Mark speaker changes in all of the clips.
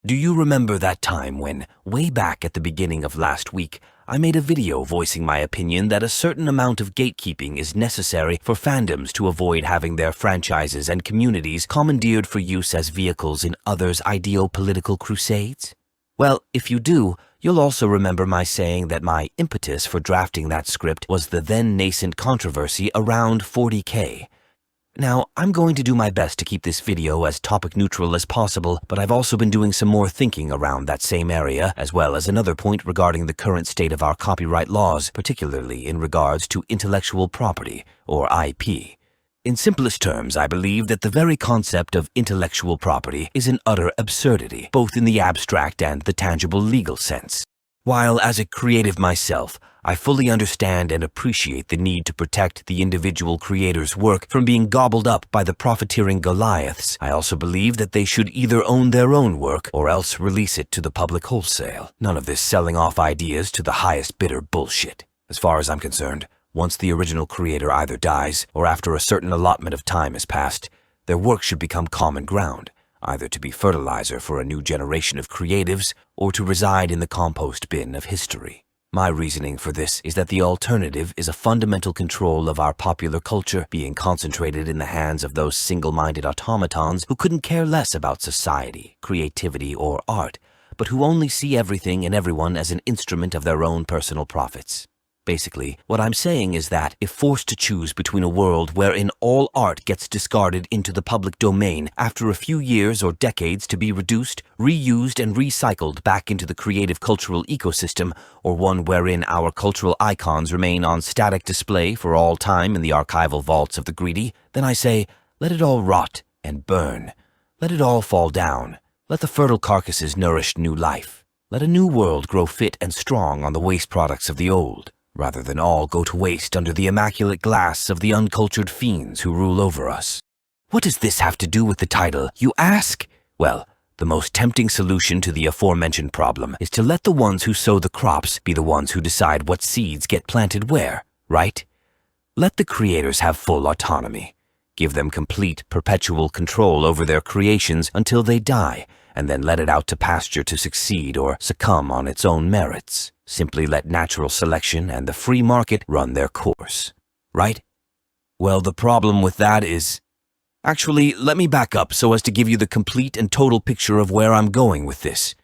Speaker 1: Do you remember that time when, way back at the beginning of last week, I made a video voicing my opinion that a certain amount of gatekeeping is necessary for fandoms to avoid having their franchises and communities commandeered for use as vehicles in others' ideopolitical crusades? Well, if you do, you'll also remember my saying that my impetus for drafting that script was the then nascent controversy around 40K. Now, I'm going to do my best to keep this video as topic neutral as possible, but I've also been doing some more thinking around that same area, as well as another point regarding the current state of our copyright laws, particularly in regards to intellectual property, or IP. In simplest terms, I believe that the very concept of intellectual property is an utter absurdity, both in the abstract and the tangible legal sense. While, as a creative myself, I fully understand and appreciate the need to protect the individual creator's work from being gobbled up by the profiteering Goliaths, I also believe that they should either own their own work or else release it to the public wholesale. None of this selling off ideas to the highest bidder bullshit. As far as I'm concerned, once the original creator either dies or after a certain allotment of time has passed, their work should become common ground, either to be fertilizer for a new generation of creatives or to reside in the compost bin of history. My reasoning for this is that the alternative is a fundamental control of our popular culture being concentrated in the hands of those single-minded automatons who couldn't care less about society, creativity, or art, but who only see everything and everyone as an instrument of their own personal profits. Basically, what I'm saying is that if forced to choose between a world wherein all art gets discarded into the public domain after a few years or decades to be reduced, reused, and recycled back into the creative cultural ecosystem, or one wherein our cultural icons remain on static display for all time in the archival vaults of the greedy, then I say, let it all rot and burn. Let it all fall down. Let the fertile carcasses nourish new life. Let a new world grow fit and strong on the waste products of the old, rather than all go to waste under the immaculate glass of the uncultured fiends who rule over us. What does this have to do with the title, you ask? Well, the most tempting solution to the aforementioned problem is to let the ones who sow the crops be the ones who decide what seeds get planted where, right? Let the creators have full autonomy. Give them complete, perpetual control over their creations until they die, and then let it out to pasture to succeed or succumb on its own merits. Simply let natural selection and the free market run their course, right? Well, the problem with that is... Actually, let me back up so as to give you the complete and total picture of where I'm going with this.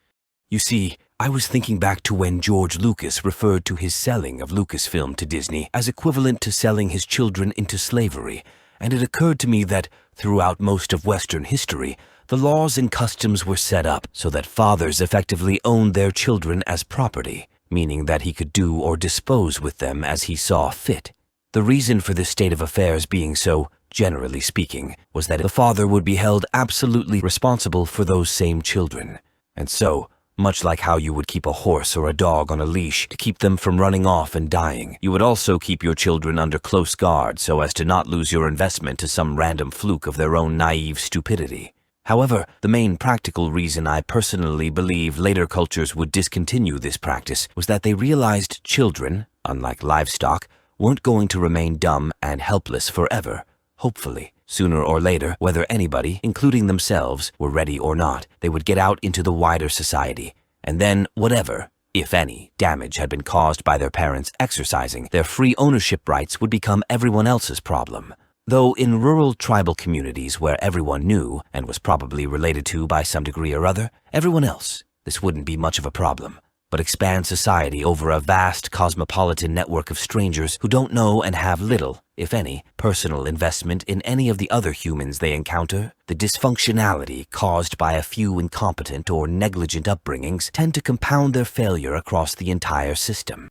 Speaker 1: You see, I was thinking back to when George Lucas referred to his selling of Lucasfilm to Disney as equivalent to selling his children into slavery, and it occurred to me that, throughout most of Western history, the laws and customs were set up so that fathers effectively owned their children as property, meaning that he could do or dispose with them as he saw fit. The reason for this state of affairs being so, generally speaking, was that the father would be held absolutely responsible for those same children. And so, much like how you would keep a horse or a dog on a leash to keep them from running off and dying, you would also keep your children under close guard so as to not lose your investment to some random fluke of their own naive stupidity. However, the main practical reason I personally believe later cultures would discontinue this practice was that they realized children, unlike livestock, weren't going to remain dumb and helpless forever. Hopefully, sooner or later, whether anybody, including themselves, were ready or not, they would get out into the wider society, and then whatever, if any, damage had been caused by their parents exercising their free ownership rights would become everyone else's problem. Though in rural tribal communities where everyone knew and was probably related to by some degree or other, everyone else, this wouldn't be much of a problem. But expand society over a vast cosmopolitan network of strangers who don't know and have little, if any, personal investment in any of the other humans they encounter, the dysfunctionality caused by a few incompetent or negligent upbringings tend to compound their failure across the entire system.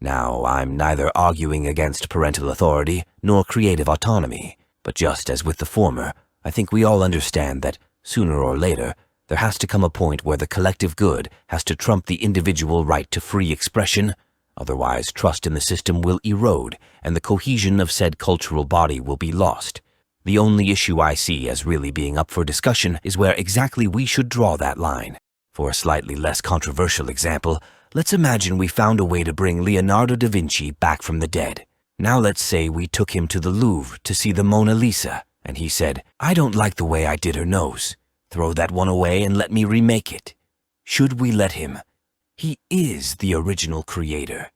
Speaker 1: Now, I'm neither arguing against parental authority nor creative autonomy, but just as with the former, I think we all understand that, sooner or later, there has to come a point where the collective good has to trump the individual right to free expression. Otherwise, trust in the system will erode, and the cohesion of said cultural body will be lost. The only issue I see as really being up for discussion is where exactly we should draw that line. For a slightly less controversial example, let's imagine we found a way to bring Leonardo da Vinci back from the dead. Now let's say we took him to the Louvre to see the Mona Lisa, and he said, "I don't like the way I did her nose. Throw that one away and let me remake it." Should we let him? He is the original creator.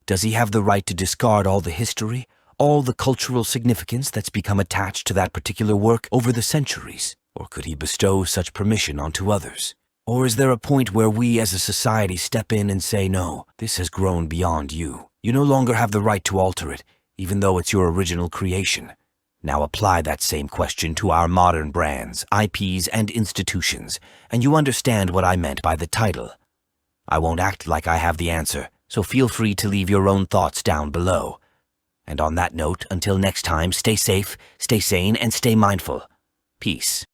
Speaker 1: Does he have the right to discard all the history, all the cultural significance that's become attached to that particular work over the centuries? Or could he bestow such permission onto others? Or is there a point where we as a society step in and say, no, this has grown beyond you. You no longer have the right to alter it, even though it's your original creation. Now apply that same question to our modern brands, IPs, and institutions, and you understand what I meant by the title. I won't act like I have the answer, so feel free to leave your own thoughts down below. And on that note, until next time, stay safe, stay sane, and stay mindful. Peace.